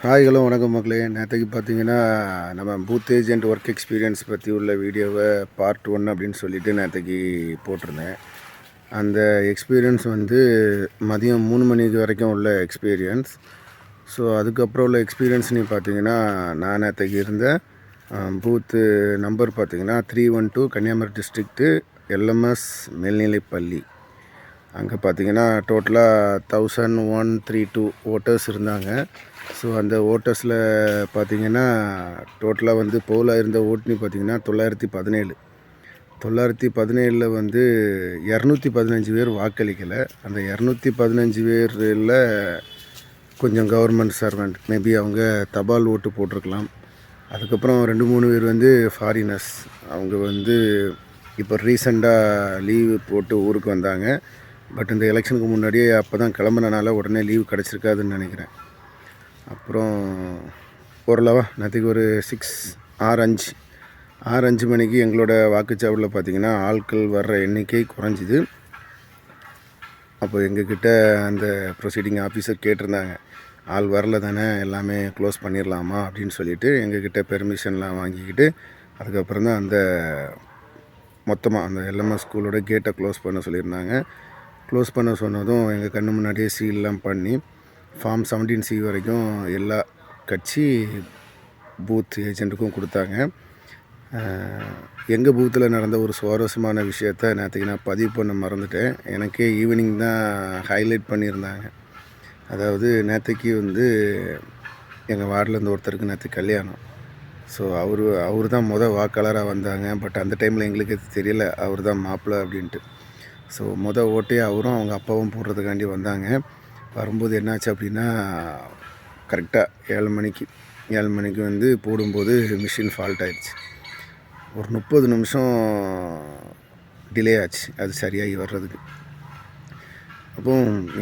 Hi hello வணக்கம் மக்களே. நேற்றுக்கு பார்த்தீங்கன்னா நம்ம பூத் ஏஜென்ட் ஒர்க் எக்ஸ்பீரியன்ஸ் பற்றி உள்ள வீடியோவை பார்ட் 1 அப்படின்னு சொல்லிட்டு நேற்றுக்கு போட்டிருந்தேன். அந்த எக்ஸ்பீரியன்ஸ் வந்து மதியம் 3 மணிக்கு வரைக்கும் உள்ள எக்ஸ்பீரியன்ஸ். ஸோ அதுக்கப்புறம் உள்ள எக்ஸ்பீரியன்ஸ் நீ பார்த்தீங்கன்னா நான் நேற்றுக்கு இருந்த பூத்து நம்பர் பார்த்தீங்கன்னா 312 கன்னியாகுமரி டிஸ்ட்ரிக்ட்டு எல்எம்எஸ் மேல்நிலைப்பள்ளி. அங்கே பார்த்தீங்கன்னா டோட்டலாக 1132 ஓட்டர்ஸ் இருந்தாங்க. ஸோ அந்த ஓட்டர்ஸில் பார்த்திங்கன்னா டோட்டலாக வந்து போலாக இருந்த ஓட்டுனி பார்த்திங்கன்னா 917. 917 வந்து 215 பேர் வாக்களிக்கலை. அந்த 215 பேரில் கொஞ்சம் கவர்மெண்ட் சர்வெண்ட் மேபி அவங்க தபால் ஓட்டு போட்டிருக்கலாம். அதுக்கப்புறம் 2-3 பேர் வந்து ஃபாரினர்ஸ். அவங்க வந்து இப்போ ரீசெண்டாக லீவு போட்டு ஊருக்கு வந்தாங்க. பட் இந்த எலெக்ஷனுக்கு முன்னாடியே அப்போ தான் கிளம்புனனால உடனே லீவு கிடச்சிருக்காதுன்னு நினைக்கிறேன். அப்புறம் ஓரளவா நேற்றுக்கு ஒரு 6-5 மணிக்கு எங்களோட வாக்குச்சாவடியில் பார்த்திங்கன்னா ஆட்கள் வர்ற எண்ணிக்கை குறைஞ்சிது. அப்போ எங்ககிட்ட அந்த ப்ரொசீடிங் ஆஃபீஸர் கேட்டிருந்தாங்க, ஆள் வரல தானே, எல்லாமே க்ளோஸ் பண்ணிடலாமா அப்படின்னு சொல்லிவிட்டு எங்ககிட்ட பெர்மிஷன்லாம் வாங்கிக்கிட்டு அதுக்கப்புறம் தான் அந்த மொத்தமாக அந்த எல்எம்எஸ் ஸ்கூலோட கேட்டை க்ளோஸ் பண்ண சொல்லியிருந்தாங்க. க்ளோஸ் பண்ண சொன்னதும் எங்கள் கண்ணு முன்னாடியே சீல்லாம் பண்ணி ஃபார்ம் 17C வரைக்கும் எல்லா கட்சி பூத் ஏஜெண்ட்டுக்கும் கொடுத்தாங்க. எங்கள் பூத்தில் நடந்த ஒரு சுவாரஸ்யமான விஷயத்த நேற்றுக்கு நான் பதிவு பண்ண மறந்துட்டேன். எனக்கே ஈவினிங் தான் ஹைலைட் பண்ணியிருந்தாங்க. அதாவது நேற்றுக்கு வந்து எங்கள் வார்டிலேருந்து ஒருத்தருக்கு நேற்று கல்யாணம். ஸோ அவர் தான் வாக்காளராக வந்தாங்க. பட் அந்த டைமில் எங்களுக்கு தெரியல அவர் தான் மாப்பிள்ளை அப்படின்ட்டு. ஸோ ஓட்டே அவரும் அவங்க அப்பாவும் போடுறதுக்காண்டி வந்தாங்க. வரும்போது என்னாச்சு அப்படின்னா கரெக்டாக 7 மணிக்கு வந்து போடும்போது மிஷின் ஃபால்ட் ஆகிடுச்சு. ஒரு 30 நிமிஷம் டிலே ஆச்சு அது சரியாகி வர்றதுக்கு. அப்போ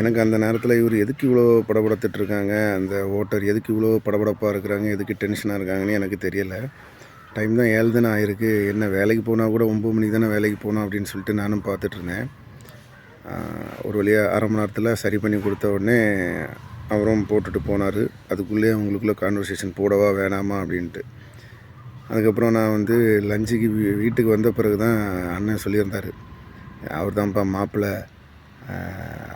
எனக்கு அந்த நேரத்தில் இவர் எதுக்கு இவ்வளோ படபடத்துட்ருக்காங்க, அந்த ஓட்டர் எதுக்கு இவ்வளோ படபடப்பாக இருக்கிறாங்க, எதுக்கு டென்ஷனாக இருக்காங்கன்னு எனக்கு தெரியலை. டைம் தான் 7 தானே ஆயிருக்கு, என்ன வேலைக்கு போனால் கூட 9 மணிக்கு தானே வேலைக்கு போனோம் அப்படின்னு சொல்லிட்டு நானும் பார்த்துட்ருந்தேன். ஒரு வழியாக அரை மணி நேரத்தில் சரி பண்ணி கொடுத்த உடனே அவரும் போட்டுட்டு போனார். அதுக்குள்ளே அவங்களுக்குள்ளே கான்வர்சேஷன் போடவா வேணாமா அப்படின்ட்டு. அதுக்கப்புறம் நான் வந்து லஞ்சுக்கு வீட்டுக்கு வந்த பிறகு தான் அண்ணன் சொல்லியிருந்தார், அவர் தான்ப்பா மாப்பிள்ளை,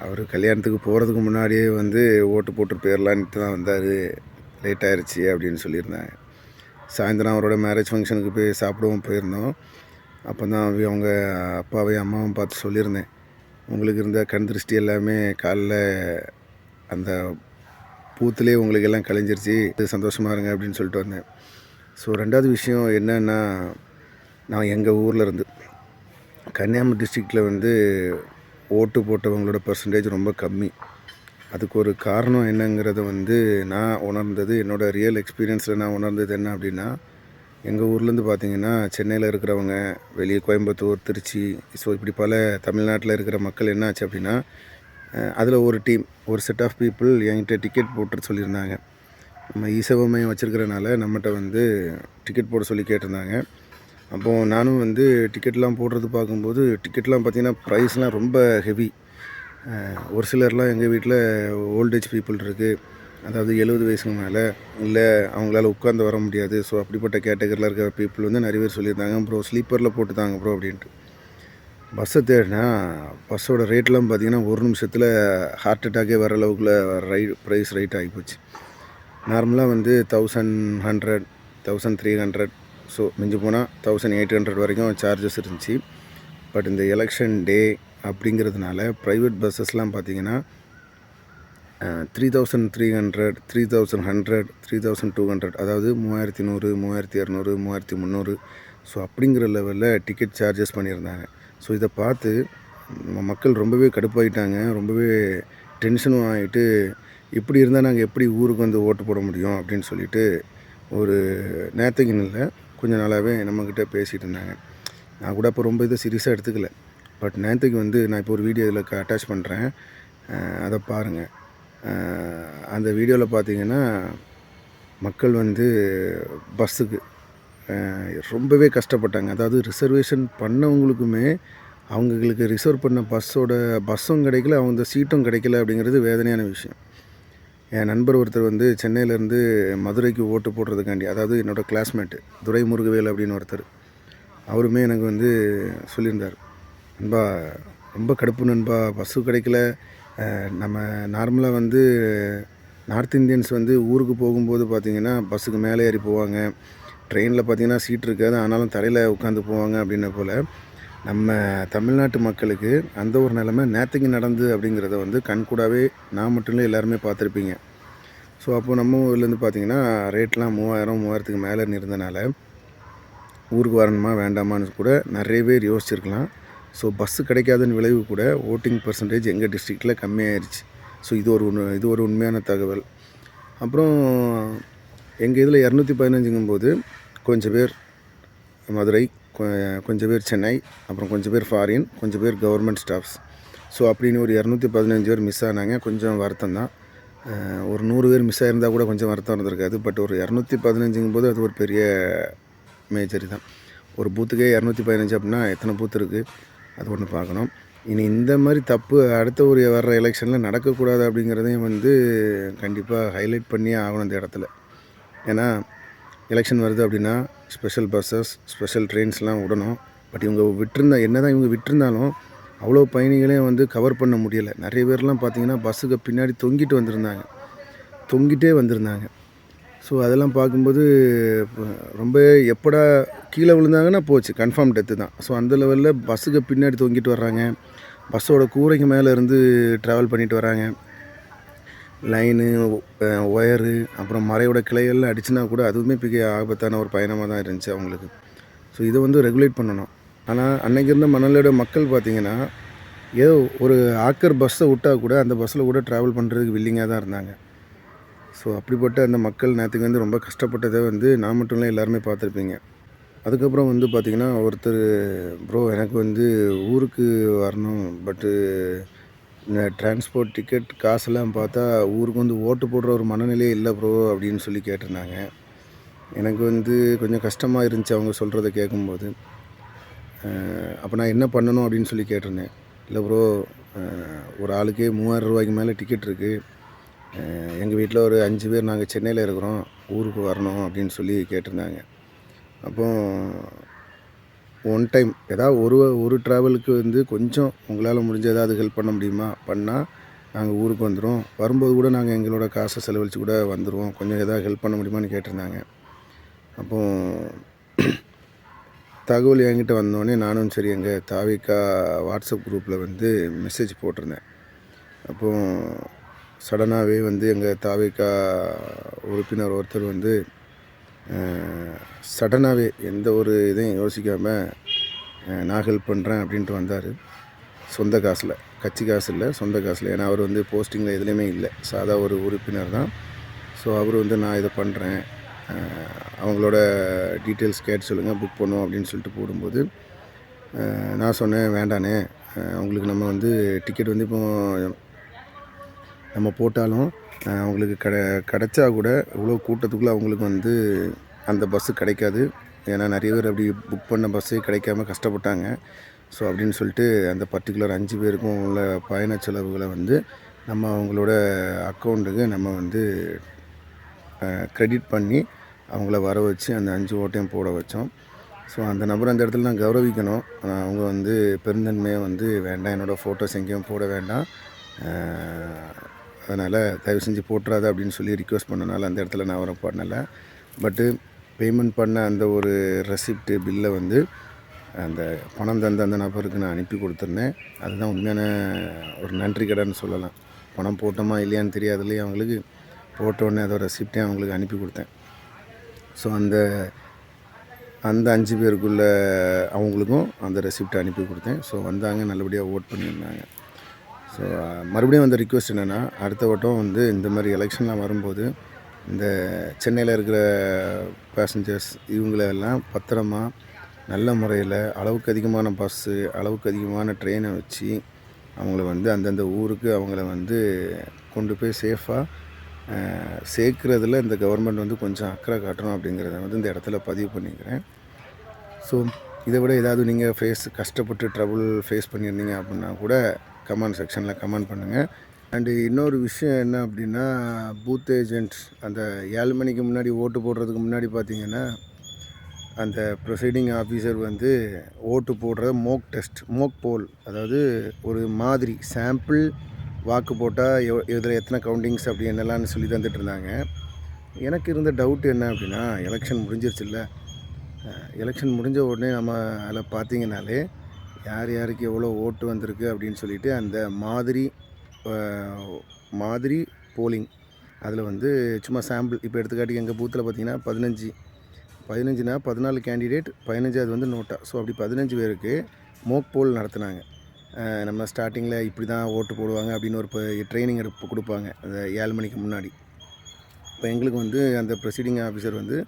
அவர் கல்யாணத்துக்கு போகிறதுக்கு முன்னாடியே வந்து ஓட்டு போட்டு போயிடலான்ட்டு தான் வந்தார், லேட் ஆயிடுச்சு அப்படின்னு சொல்லியிருந்தாங்க. சாயந்தரம் அவரோட மேரேஜ் ஃபங்க்ஷனுக்கு போய் சாப்பிடவும் போயிருந்தோம். அப்போ தான் அவங்க அப்பாவையும் அம்மாவும் பார்த்து சொல்லியிருந்தேன், உங்களுக்கு இருந்த கண் திருஷ்டி எல்லாமே காலைல அந்த பூத்துலேயே உங்களுக்கு எல்லாம் கழிஞ்சிருச்சு, சந்தோஷமாக இருங்க அப்படின்னு சொல்லிட்டு வந்தேன். ஸோ 2வது விஷயம் என்னன்னா, நான் எங்கள் ஊரில் இருந்து கன்னியாகுமரி டிஸ்ட்ரிக்டில் வந்து ஓட்டு போட்டவங்களோட பர்சன்டேஜ் ரொம்ப கம்மி. அதுக்கு ஒரு காரணம் என்னங்கிறத வந்து நான் உணர்ந்தது, என்னோடய ரியல் எக்ஸ்பீரியன்ஸில் நான் உணர்ந்தது என்ன அப்படின்னா, எங்கள் ஊர்லேருந்து பார்த்திங்கன்னா சென்னையில் இருக்கிறவங்க, வெளியே கோயம்புத்தூர், திருச்சி, ஸோ இப்படி பல தமிழ்நாட்டில் இருக்கிற மக்கள் என்ன ஆச்சு அப்படின்னா, அதில் ஒரு டீம், ஒரு செட் ஆஃப் பீப்புள் என்கிட்ட டிக்கெட் போட்டு சொல்லியிருந்தாங்க. நம்ம இசேவை மையம் வச்சுருக்கிறனால நம்மகிட்ட வந்து டிக்கெட் போட சொல்லி கேட்டிருந்தாங்க. அப்போது நானும் வந்து டிக்கெட்லாம் போடுறது பார்க்கும்போது டிக்கெட்லாம் பார்த்திங்கன்னா ப்ரைஸ்லாம் ரொம்ப ஹெவி. ஒரு சிலர்லாம் எங்கள் வீட்டில் ஓல்டேஜ் பீப்புள் இருக்குது, அதாவது 70 வயசுக்கு மேலே, இல்லை அவங்களால உட்காந்து வர முடியாது. ஸோ அப்படிப்பட்ட கேட்டகரியில் இருக்கிற பீப்புள் வந்து நிறைய பேர் சொல்லியிருந்தாங்க, ப்ரோ ஸ்லீப்பரில் போட்டு தாங்க ப்ரோ அப்படின்ட்டு. பஸ்ஸை தேடினா பஸ்ஸோட ரேட்லாம் பார்த்திங்கன்னா ஒரு நிமிஷத்தில் ஹார்ட் அட்டாக்கே வர அளவுக்குள்ள ப்ரைஸ் ரைட் ஆகிப்போச்சு. நார்மலாக வந்து 1100, 1300, ஸோ மிஞ்சி போனால் 1800 வரைக்கும் சார்ஜஸ் இருந்துச்சு. பட் இந்த எலெக்ஷன் டே அப்படிங்கிறதுனால ப்ரைவேட் பஸ்ஸஸ்லாம் பார்த்திங்கன்னா 3300, 3100, 3200, அதாவது 3100, 3200, 3300, ஸோ அப்படிங்கிற லெவலில் டிக்கெட் சார்ஜஸ் பண்ணியிருந்தாங்க. ஸோ இதை பார்த்து மக்கள் ரொம்பவே கடுப்பாகிட்டாங்க, ரொம்பவே டென்ஷனும் ஆகிட்டு, இப்படி இருந்தால் நாங்கள் எப்படி ஊருக்கு வந்து ஓட்டு போட முடியும் அப்படின்னு சொல்லிட்டு ஒரு நேற்றுக்குன்னு இல்லை, கொஞ்சம் நாளாகவே நம்மக்கிட்ட பேசிகிட்டு இருந்தாங்க. நான் கூட அப்போ ரொம்ப இதை சீரியஸாக எடுத்துக்கல. பட் நேற்றுக்கு வந்து நான் இப்போ ஒரு வீடியோ இதில் அட்டாச் பண்ணுறேன், அதை பாருங்கள். அந்த வீடியோவில் பார்த்திங்கன்னா மக்கள் வந்து பஸ்ஸுக்கு ரொம்பவே கஷ்டப்பட்டாங்க. அதாவது ரிசர்வேஷன் பண்ணவங்களுக்குமே அவங்களுக்கு ரிசர்வ் பண்ண பஸ்ஸும் கிடைக்கல, அவங்க சீட்டும் கிடைக்கல அப்படிங்கிறது வேதனையான விஷயம். என் நண்பர் ஒருத்தர் வந்து சென்னையிலேருந்து மதுரைக்கு ஓட்டு போடுறதுக்காண்டி, அதாவது என்னோடய கிளாஸ்மேட்டு துரைமுருகவேல் அப்படின்னு ஒருத்தர், அவருமே எனக்கு வந்து சொல்லியிருந்தார், நண்பா ரொம்ப கடுப்பு நண்பா, பஸ்ஸு கிடைக்கல. நம்ம நார்மலாக வந்து நார்த் இந்தியன்ஸ் வந்து ஊருக்கு போகும்போது பார்த்திங்கன்னா பஸ்ஸுக்கு மேலே ஏறி போவாங்க, ட்ரெயினில் பார்த்திங்கன்னா சீட் இருக்காது, ஆனாலும் தரையில் உட்காந்து போவாங்க அப்படின்ன போல் நம்ம தமிழ்நாட்டு மக்களுக்கு அந்த ஒரு நிலைமை நேற்றுக்கு நடந்து அப்படிங்கிறத வந்து கண்கூடாவே நான் மட்டும் இல்லை எல்லாருமே பார்த்துருப்பீங்க. ஸோ அப்போது நம்ம ஊர்லேருந்து பார்த்திங்கன்னா ரேட்லாம் 3000 மேலே இருந்தனால ஊருக்கு வரணுமா வேண்டாமான்னு கூட நிறைய பேர் யோசிச்சிருக்கலாம். ஸோ பஸ்ஸு கிடைக்காதன்னு விளைவு கூட ஓட்டிங் பர்சன்டேஜ் எங்கள் டிஸ்ட்ரிக்டில் கம்மியாயிருச்சு. ஸோ இது ஒரு உண்மையான தகவல். அப்புறம் எங்கள் இதில் 215ங்கும்போது கொஞ்சம் பேர் மதுரை, கொஞ்சம் பேர் சென்னை, அப்புறம் கொஞ்சம் பேர் ஃபாரின், கொஞ்சம் பேர் கவர்மெண்ட் ஸ்டாஃப்ஸ். ஸோ அப்படின்னு ஒரு 215 பேர் மிஸ் ஆனாங்க. கொஞ்சம் வருத்தம் தான். ஒரு 100 பேர் மிஸ் ஆகிருந்தால் கூட கொஞ்சம் வருத்தம் இருந்திருக்காது. பட் ஒரு 215ங்கும்போது அது ஒரு பெரிய மேஜர் தான். ஒரு பூத்துக்கே 215 அப்படின்னா எத்தனை பூத்து இருக்குது, அது ஒன்று பார்க்கணும். இனி இந்த மாதிரி தப்பு அடுத்த ஒரு வர்ற எலெக்ஷனில் நடக்கக்கூடாது அப்படிங்கிறதையும் வந்து கண்டிப்பாக ஹைலைட் பண்ணியே ஆகணும் இந்த இடத்துல. ஏன்னா எலெக்ஷன் வருது அப்படின்னா ஸ்பெஷல் பஸ்ஸஸ், ஸ்பெஷல் ட்ரெயின்ஸ்லாம் விடணும். பட் இவங்க இவங்க விட்டிருந்தாலும் அவ்வளோ பயணிகளையும் வந்து கவர் பண்ண முடியலை. நிறைய பேர்லாம் பார்த்திங்கன்னா பஸ்ஸுக்கு பின்னாடி தொங்கிட்டே வந்திருந்தாங்க. ஸோ அதெல்லாம் பார்க்கும்போது ரொம்ப எப்படா கீழே விழுந்தாங்கன்னா போச்சு, கன்ஃபார்ம் டெத்து தான். ஸோ அந்த லெவலில் பஸ்ஸுக்கு பின்னாடி தொங்கிட்டு வர்றாங்க, பஸ்ஸோட கூரைக்கு மேலே இருந்து ட்ராவல் பண்ணிட்டு வராங்க. லைனு, ஒயரு, அப்புறம் மரையோட கிளைகள்லாம் அடிச்சுனா கூட அதுவுமே பெரிய ஆபத்தான ஒரு பயணமாக தான் இருந்துச்சு அவங்களுக்கு. ஸோ இதை வந்து ரெகுலேட் பண்ணணும். ஆனால் அன்றைக்கி இருந்த மணலோட மக்கள் பார்த்திங்கன்னா ஏதோ ஒரு ஆக்கர் பஸ்ஸை விட்டால் கூட அந்த பஸ்ஸில் கூட ட்ராவல் பண்ணுறதுக்கு வில்லிங்காக தான் இருந்தாங்க. ஸோ அப்படிப்பட்ட அந்த மக்கள் நேற்றுக்கு வந்து ரொம்ப கஷ்டப்பட்டதை வந்து நான் மட்டும் இல்லை எல்லாருமே பார்த்துருப்பீங்க. அதுக்கப்புறம் வந்து பார்த்திங்கன்னா ஒருத்தர், ப்ரோ எனக்கு வந்து ஊருக்கு வரணும், பட்டு இந்த டிரான்ஸ்போர்ட் டிக்கெட் காசெல்லாம் பார்த்தா ஊருக்கு வந்து ஓட்டு போடுற ஒரு மனநிலையே இல்லை ப்ரோ அப்படின்னு சொல்லி கேட்டிருந்தாங்க. எனக்கு வந்து கொஞ்சம் கஷ்டமாக இருந்துச்சு அவங்க சொல்கிறத கேட்கும்போது. அப்போ நான் என்ன பண்ணணும் அப்படின்னு சொல்லி கேட்டிருந்தேன். இல்லை ப்ரோ, ஒரு ஆளுக்கே 3000 ரூபாய்க்கு மேலே டிக்கெட் இருக்குது, எங்கள் வீட்டில் ஒரு 5 பேர் நாங்கள் சென்னையில் இருக்கிறோம், ஊருக்கு வரணும் அப்படின்னு சொல்லி கேட்டிருந்தாங்க. அப்போ ஒன் டைம் ஏதாவது ஒரு ட்ராவலுக்கு வந்து கொஞ்சம் உங்களால் முடிஞ்ச ஏதாவது ஹெல்ப் பண்ண முடியுமா, பண்ணால் நாங்கள் ஊருக்கு வந்துடுவோம், வரும்போது கூட நாங்கள் எங்களோட காசை செலவழித்து கூட வந்துடுவோம், கொஞ்சம் ஏதாவது ஹெல்ப் பண்ண முடியுமான்னு கேட்டிருந்தாங்க. அப்போது தகவல் என்கிட்ட வந்தோடனே நானும் சரி எங்கள் தாவிகா வாட்ஸ்அப் குரூப்பில் வந்து மெசேஜ் போட்டிருந்தேன். அப்போது சடனாகவே வந்து எங்கள் தாவிகா உறுப்பினர் ஒருத்தர் வந்து சடனாகவே எந்த ஒரு இதையும் யோசிக்காமல் நான் ஹெல்ப் பண்ணுறேன் அப்படின்ட்டு வந்தார். சொந்த காசில், கட்சி காசு இல்லை, சொந்த காசில். ஏன்னா அவர் வந்து போஸ்டிங்கில் எதுலேயுமே இல்லை, சாதா ஒரு உறுப்பினர் தான். ஸோ அவர் வந்து நான் இதை பண்ணுறேன், அவங்களோட டீட்டெயில்ஸ் கேட்டு சொல்லுங்கள், புக் பண்ணுவோம் அப்படின்னு சொல்லிட்டு போடும்போது நான் சொன்னேன், வேண்டானே, அவங்களுக்கு நம்ம வந்து டிக்கெட் வந்து இப்போ நம்ம போட்டாலும் அவங்களுக்கு கிடச்சா கூட இவ்வளோ கூட்டத்துக்குள்ளே அவங்களுக்கு வந்து அந்த பஸ்ஸு கிடைக்காது. ஏன்னா நிறைய பேர் அப்படி புக் பண்ண பஸ்ஸே கிடைக்காம கஷ்டப்பட்டாங்க. ஸோ அப்படின்னு சொல்லிட்டு அந்த பர்டிகுலர் 5 பேருக்கும் உள்ள பயண செலவுகளை வந்து நம்ம அவங்களோட அக்கௌண்ட்டுக்கு நம்ம வந்து க்ரெடிட் பண்ணி அவங்கள வர வச்சு அந்த 5 ஓட்டையும் போட வச்சோம். ஸோ அந்த நபர் அந்த இடத்துல நான் கௌரவிக்கணும். அவங்க வந்து பெருந்தன்மையாக வந்து வேண்டாம், என்னோடய ஃபோட்டோஸ் எங்கேயும் போட வேண்டாம், அதனால் தயவு செஞ்சு போட்டுறாத அப்படின்னு சொல்லி ரிக்வெஸ்ட் பண்ணனால அந்த இடத்துல நான் வர பண்ணலை. பட்டு பேமெண்ட் பண்ண அந்த ஒரு ரெசிப்ட்டு பில்லை வந்து அந்த பணம் தந்த அந்த நபருக்கு நான் அனுப்பி கொடுத்துருந்தேன். அதுதான் உண்மையான ஒரு நன்றி கடன்னு சொல்லலாம். பணம் போட்டோமா இல்லையான்னு தெரியாதுல்லையே அவங்களுக்கு, போட்டோடனே அதோட ரெசிப்டையும் அவங்களுக்கு அனுப்பி கொடுத்தேன். ஸோ அந்த 5 பேருக்குள்ள அவங்களுக்கும் அந்த ரெசிப்டை அனுப்பி கொடுத்தேன். ஸோ வந்தாங்க, நல்லபடியாக ஓட் பண்ணியிருந்தாங்க. ஸோ மறுபடியும் அந்த ரிக்வெஸ்ட் என்னென்னா, அடுத்த வட்டம் வந்து இந்த மாதிரி எலெக்ஷன்லாம் வரும்போது இந்த சென்னையில் இருக்கிற பேசஞ்சர்ஸ் இவங்களெல்லாம் பத்திரமா நல்ல முறையில் அளவுக்கு அதிகமான பஸ்ஸு, அளவுக்கு அதிகமான ட்ரெயினை வச்சு அவங்கள வந்து அந்தந்த ஊருக்கு அவங்கள வந்து கொண்டு போய் சேஃபாக சேர்க்குறதுல இந்த கவர்மெண்ட் வந்து கொஞ்சம் அக்கறை காட்டணும் அப்படிங்கிறத வந்து இந்த இடத்துல பதிவு பண்ணிக்கிறேன். ஸோ இதை விட ஏதாவது நீங்கள் கஷ்டப்பட்டு ட்ரபுள் ஃபேஸ் பண்ணியிருந்தீங்க அப்படின்னா கூட கமெண்ட் செக்ஷனில் கமெண்ட் பண்ணுங்கள். அண்டு இன்னொரு விஷயம் என்ன அப்படின்னா, பூத் ஏஜென்ட்ஸ் அந்த 7 மணிக்கு முன்னாடி ஓட்டு போடுறதுக்கு முன்னாடி பார்த்தீங்கன்னா, அந்த ப்ரிசைடிங் ஆஃபீஸர் வந்து ஓட்டு போடுற மோக் டெஸ்ட், மோக் போல், அதாவது ஒரு மாதிரி சாம்பிள் வாக்கு போட்டால் இதில் எத்தனை கவுண்டிங்ஸ் அப்படி என்னெல்லாம்னு சொல்லி தந்துட்டு இருந்தாங்க. எனக்கு இருந்த டவுட் என்ன அப்படின்னா, எலெக்ஷன் முடிஞ்சிருச்சுல்ல, எலெக்ஷன் முடிஞ்ச உடனே நம்ம அதில் பார்த்தீங்கன்னாலே யார் யாருக்கு எவ்வளோ ஓட்டு வந்திருக்கு அப்படின்னு சொல்லிட்டு அந்த மாதிரி போலிங் அதில் வந்து சும்மா சாம்பிள் இப்போ எடுத்துக்காட்டி எங்கள் பூத்தில் பார்த்தீங்கன்னா 15னா 14 கேண்டிடேட், 15வது வந்து நோட்டா. ஸோ அப்படி 15 பேருக்கு மோக் போல் நடத்துனாங்க. நம்ம ஸ்டார்டிங்கில் இப்படி தான் ஓட்டு போடுவாங்க அப்படின்னு ஒரு ட்ரைனிங் கொடுப்பாங்க அந்த 7 மணிக்கு முன்னாடி. இப்போ எங்களுக்கு வந்து அந்த ப்ரெசிடிங் ஆஃபீஸர் வந்து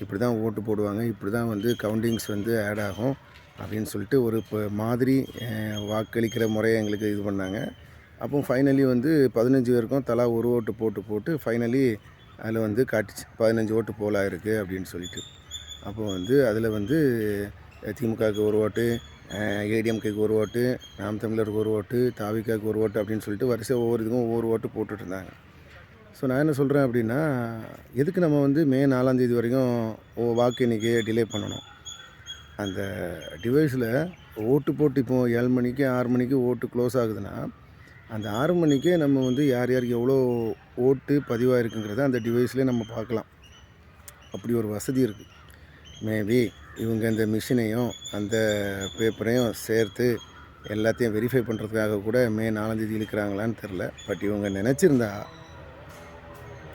இப்படி தான் ஓட்டு போடுவாங்க, இப்படி தான் வந்து கவுண்டிங்ஸ் வந்து ஆட் ஆகும் அப்படின்னு சொல்லிட்டு ஒரு மாதிரி வாக்களிக்கிற முறையை எங்களுக்கு இது பண்ணாங்க. அப்போ ஃபைனலி வந்து 15 பேருக்கும் தலா ஒரு ஓட்டு போட்டு ஃபைனலி அதில் வந்து காட்டுச்சு 15 ஓட்டு போலாக இருக்குது அப்படின்னு சொல்லிட்டு. அப்போ வந்து அதில் வந்து திமுகவுக்கு ஒரு ஓட்டு, ஏடிஎம்கேக்கு ஒரு ஓட்டு, நாம் தமிழருக்கு ஒரு ஓட்டு, தாவிகாவுக்கு ஒரு ஓட்டு அப்படின்னு சொல்லிட்டு வரிசையாக ஒவ்வொரு இதுக்கும் ஒவ்வொரு ஓட்டு போட்டுட்டு இருந்தாங்க. ஸோ நான் என்ன சொல்கிறேன் அப்படின்னா, எதுக்கு நம்ம வந்து மே 4ஆம் தேதி வரைக்கும் வாக்கு எண்ணிக்கையை டிலே பண்ணணும்? அந்த டிவைஸில் ஓட்டு போட்டு இப்போ 7 மணிக்கு 6 மணிக்கு ஓட்டு க்ளோஸ் ஆகுதுன்னா, அந்த 6 மணிக்கே நம்ம வந்து யார் யாருக்கு எவ்வளோ ஓட்டு பதிவாயிருக்குங்கிறத அந்த டிவைஸ்லேயே நம்ம பார்க்கலாம். அப்படி ஒரு வசதி இருக்குது. மேபி இவங்க இந்த மிஷினையும் அந்த பேப்பரையும் சேர்த்து எல்லாத்தையும் வெரிஃபை பண்ணுறதுக்காக கூட மே 4ஆம் தேதி இழுக்கிறாங்களான்னு தெரில. பட் இவங்க நினச்சிருந்தா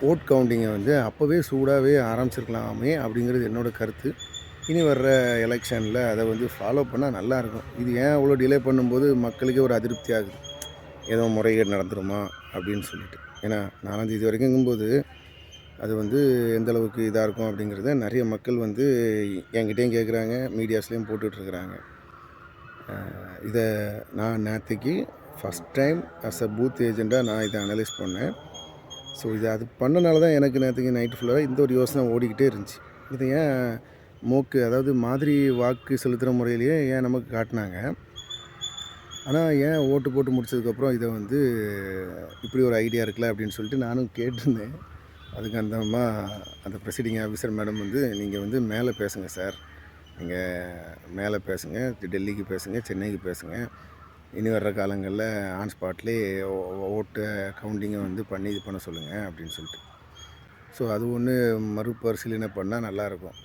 ஓட் கவுண்டிங்கை வந்து அப்போவே சூடாகவே ஆரம்பிச்சிருக்கலாமே அப்படிங்கிறது என்னோடய கருத்து. இனி வர்ற எலெக்ஷனில் அதை வந்து ஃபாலோ பண்ணால் நல்லாயிருக்கும். இது ஏன் அவ்வளோ டிலே பண்ணும்போது மக்களுக்கே ஒரு அதிருப்தி ஆகுது, ஏதோ முறைகேடு நடந்துருமா அப்படின்னு சொல்லிட்டு. ஏன்னா 4ஆம் தேதி வரைக்குங்கும்போது அது வந்து எந்தளவுக்கு இதாக இருக்கும் அப்படிங்கிறத நிறைய மக்கள் வந்து என்கிட்டையும் கேட்குறாங்க, மீடியாஸ்லேயும் போட்டுட்ருக்குறாங்க. இதை நான் நேற்றுக்கு first time as a booth ஏஜெண்ட்டாக நான் இதை அனலைஸ் பண்ணேன். ஸோ அது பண்ணனால தான் எனக்கு நேற்றுக்கு நைட்டு ஃபுல்லாக இந்த ஒரு யோசனை ஓடிக்கிட்டே இருந்துச்சு. இது ஏன் அதாவது மாதிரி வாக்கு செலுத்துகிற முறையிலேயே ஏன் நமக்கு காட்டினாங்க, ஆனால் ஏன் ஓட்டு போட்டு முடிச்சதுக்கப்புறம் இதை வந்து இப்படி ஒரு ஐடியா இருக்குல்ல அப்படின்னு சொல்லிட்டு நானும் கேட்டிருந்தேன். அதுக்கு அந்த அம்மா, அந்த ப்ரெசிடிங் ஆஃபீஸர் மேடம் வந்து, நீங்கள் வந்து மேலே பேசுங்க சார், நீங்கள் மேலே பேசுங்க, டெல்லிக்கு பேசுங்க, சென்னைக்கு பேசுங்க, இனி வர்ற காலங்களில் ஆன் ஸ்பாட்லேயே ஓட்டு கவுண்டிங்கை வந்து பண்ணி இது பண்ண சொல்லுங்கள் அப்படின்னு சொல்லிட்டு. ஸோ அது ஒன்று மறுபரிசீலனை பண்ணால் நல்லாயிருக்கும்.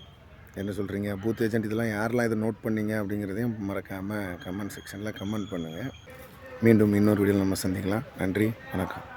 என்ன சொல்கிறீங்க? பூத் ஏஜென்ட் இதெல்லாம் யாரெல்லாம் இதை நோட் பண்ணீங்க அப்படிங்கிறதையும் மறக்காமல் கமெண்ட் செக்ஷனில் கமெண்ட் பண்ணுங்கள். மீண்டும் இன்னொரு வீடியோவில் நம்ம சந்திக்கலாம். நன்றி, வணக்கம்.